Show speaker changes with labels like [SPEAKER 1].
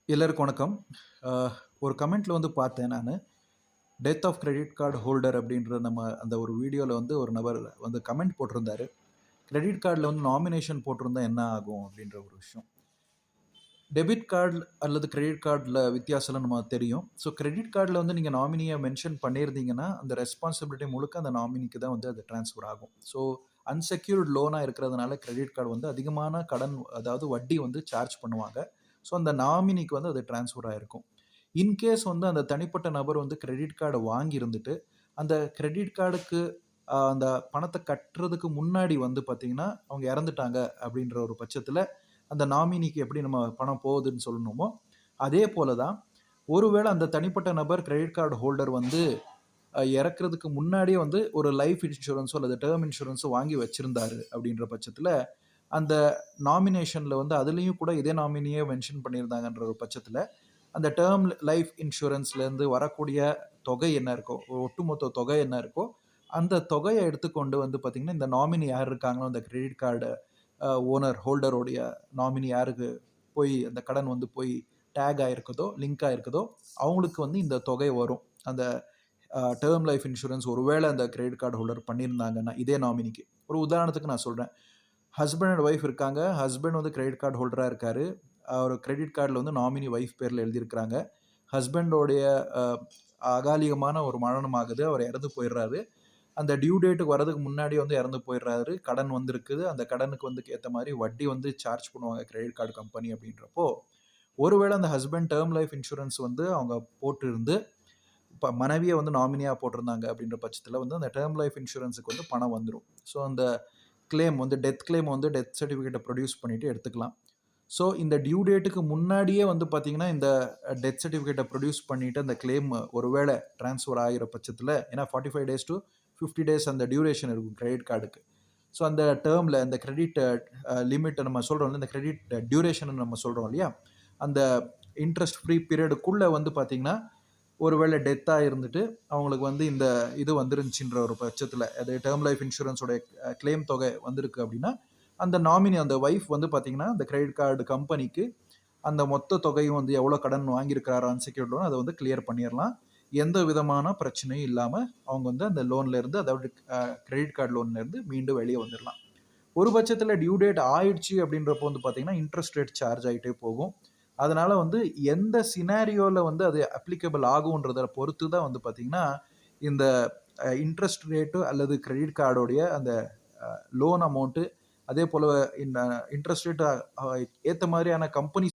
[SPEAKER 1] எல்லாருக்கும் வணக்கம். அ ஒரு கமெண்ட்ல வந்து பார்த்தேன் நானு. Death of credit card holder அப்படின்ற நம்ம அந்த ஒரு வீடியோல வந்து ஒரு நபர் வந்து கமெண்ட் போட்டிருந்தாரு. கிரெடிட் கார்ட்ல வந்து நாமினேஷன் போட்டிருந்தா என்ன ஆகும் அப்படின்ற ஒரு விஷயம். டெபிட் கார்டு அல்லது கிரெடிட் கார்ட்ல வித்தியாசம்லாம் நமக்கு தெரியும். ஸோ கிரெடிட் கார்ட்ல வந்து நீங்க நாமினிய மென்ஷன் பண்ணியிருந்தீங்கன்னா, அந்த ரெஸ்பான்சிபிலிட்டி முழுக்க அந்த நாமினிக்கு தான் வந்து அது ட்ரான்ஸ்ஃபர் ஆகும். ஸோ அன்செக்யூர்ட் லோனா இருக்கிறதுனால கிரெடிட் கார்டு வந்து அதிகமான கடன் அதாவது வட்டி வந்து சார்ஜ் பண்ணுவாங்க. ஸோ அந்த நாமினிக்கு வந்து அது ட்ரான்ஸ்ஃபர் ஆயிருக்கும். இன்கேஸ் வந்து அந்த தனிப்பட்ட நபர் வந்து கிரெடிட் கார்ட வாங்கியிருந்துட்டு, அந்த கிரெடிட் கார்டுக்கு அந்த பணத்த கட்டுறதுக்கு முன்னாடி வந்து பார்த்தீங்கன்னா, அவங்க இறந்துட்டாங்க அப்படின்ற ஒரு பட்சத்தில, அந்த நாமினிக்கு எப்படி நம்ம பணம் போகுதுன்னு சொல்லணுமோ, அதே போல தான் ஒருவேள அந்த தனிப்பட்ட நபர் கிரெடிட் கார்டு ஹோல்டர் வந்து இறக்கிறதுக்கு முன்னாடியே வந்து ஒரு லைஃப் இன்சூரன்ஸோ அல்லது டெர்ம் இன்சூரன்ஸோ வாங்கி வச்சிருந்தாரு அப்படின்ற பட்சத்தில, அந்த நாமினேஷன்ல வந்து அதிலயும் கூட இதே நாமினியே மென்ஷன் பண்ணியிருந்தாங்கன்ற ஒரு பட்சத்தில, அந்த டெர்ம் லைஃப் இன்சூரன்ஸ்லேருந்து வரக்கூடிய தொகை என்ன இருக்கோ, ஒட்டுமொத்த தொகை என்ன இருக்கோ, அந்த தொகைய எடுத்துக்கொண்டு வந்து பார்த்தீங்கன்னா, இந்த நாமினி யார் இருக்காங்களோ, அந்த கிரெடிட் கார்டு ஓனர், ஹோல்டருடைய நாமினி யாருக்கு போய் அந்த கடன் வந்து போய் டேக் ஆயிருக்குதோ, லிங்க் ஆயிருக்குதோ, அவங்களுக்கு வந்து இந்த தொகை வரும். அந்த டெர்ம் லைஃப் இன்சூரன்ஸ் ஒருவேள அந்த கிரெடிட் கார்டு ஹோல்டர் பண்ணியிருந்தாங்கன்னா, இதே நாமினிக்கு. ஒரு உதாரணத்துக்கு நான் சொல்றேன். ஹஸ்பண்ட் அண்ட் ஒய்ஃப் இருக்காங்க. ஹஸ்பண்ட் வந்து கிரெடிட் கார்டு ஹோல்டரா இருக்காரு. அவரு கிரெடிட் கார்ட்ல வந்து நாமினி ஒய்ஃப் பேர்ல எழுதியிருக்கிறாங்க. ஹஸ்பண்டோடைய அ அகாலிகமான ஒரு மரணம் ஆகுது. அவர் இறந்து போயிடுறாரு. அந்த டியூ டேட்டுக்கு வரதுக்கு முன்னாடியே வந்து இறந்து போயிடுறாரு. கடன் வந்திருக்குது. அந்த கடனுக்கு வந்து ஏத்த மாரி வட்டி வந்து சார்ஜ் பண்ணுவாங்க கிரெடிட் கார்டு கம்பெனி அப்படின்றப்போ, ஒருவேள அந்த ஹஸ்பண்ட் டெர்ம் லைஃப் இன்சூரன்ஸ் வந்து அவங்க போட்டிருந்து, இப்ப மனைவிய வந்து நாமினியா போட்டிருந்தாங்க அப்படின்ற பட்சத்தில வந்து அந்த டெர்ம் லைஃப் இன்சூரன்ஸுக்கு வந்து பணம் வந்துரும். ஸோ அந்த கிளைம் வந்து டெத் கிளைம் வந்து டெத் சர்டிஃபிகேட்ட ப்ரொடியூஸ் பண்ணிட்டு எடுத்துக்கலாம். ஸோ இந்த டியூ டேட்டுக்கு முன்னாடியே வந்து பார்த்தீங்கன்னா, இந்த டெத் சர்டிஃபிகேட்ட ப்ரொடியூஸ் பண்ணிட்டு அந்த கிளைம் ஒருவேள ட்ரான்ஸ்ஃபர் ஆகிற பட்சத்தில ஏன்னா 45 டேஸ் டூ 50 டேஸ் அந்த டியூரேஷன் இருக்கும் கிரெடிட் கார்டுக்கு. ஸோ அந்த டெர்ம்ல இந்த கிரெடிட் லிமிட்ட நம்ம சொல்றோம்ல, இந்த கிரெடிட் டியூரேஷன் நம்ம சொல்றோம் இல்லையா? அந்த இன்ட்ரஸ்ட் ஃப்ரீ பீரியடுக்குள்ள வந்து பார்த்தீங்கன்னா, ஒருவேள டெத்தா இருந்துட்டு, அவங்களுக்கு வந்து இந்த இது வந்துருந்துச்சுன்ற ஒரு பட்சத்தில, அது டெர்ம் லைஃப் இன்சூரன்ஸோட கிளைம் தொகை வந்திருக்கு அப்படின்னா, அந்த நாமினி அந்த வைஃப் வந்து பார்த்தீங்கன்னா, அந்த கிரெடிட் கார்டு கம்பெனிக்கு அந்த மொத்த தொகையும் வந்து எவ்வளோ கடன் வாங்கியிருக்கிறாரோ அன்செக்யூர்ட் லோன், அத வந்து கிளியர் பண்ணிறலாம். எந்த விதமான பிரச்சனையும் இல்லாம, அவங்க வந்து அந்த லோன்ல இருந்து அதாவது கிரெடிட் கார்டு லோன்ல இருந்து மீண்டும் வெளிய வந்துரலாம். ஒரு பட்சத்தில டியூ டேட் ஆயிடுச்சு அப்படின்றப்போ வந்து பார்த்தீங்கன்னா, இன்ட்ரஸ்ட் ரேட் சார்ஜ் ஆயிட்டே போகும். அதனால வந்து எந்த சினாரியோல வந்து அது அப்ளிகபிள் ஆகுன்றத பொறுத்து தான் வந்து பார்த்தீங்கன்னா, இந்த இன்ட்ரஸ்ட் ரேட்டு அல்லது கிரெடிட் கார்டோடைய அந்த லோன் அமௌண்ட்டு, அதேபோல இந்த இன்ட்ரஸ்ட் ரேட் ஏத்த மாரியான கம்பெனி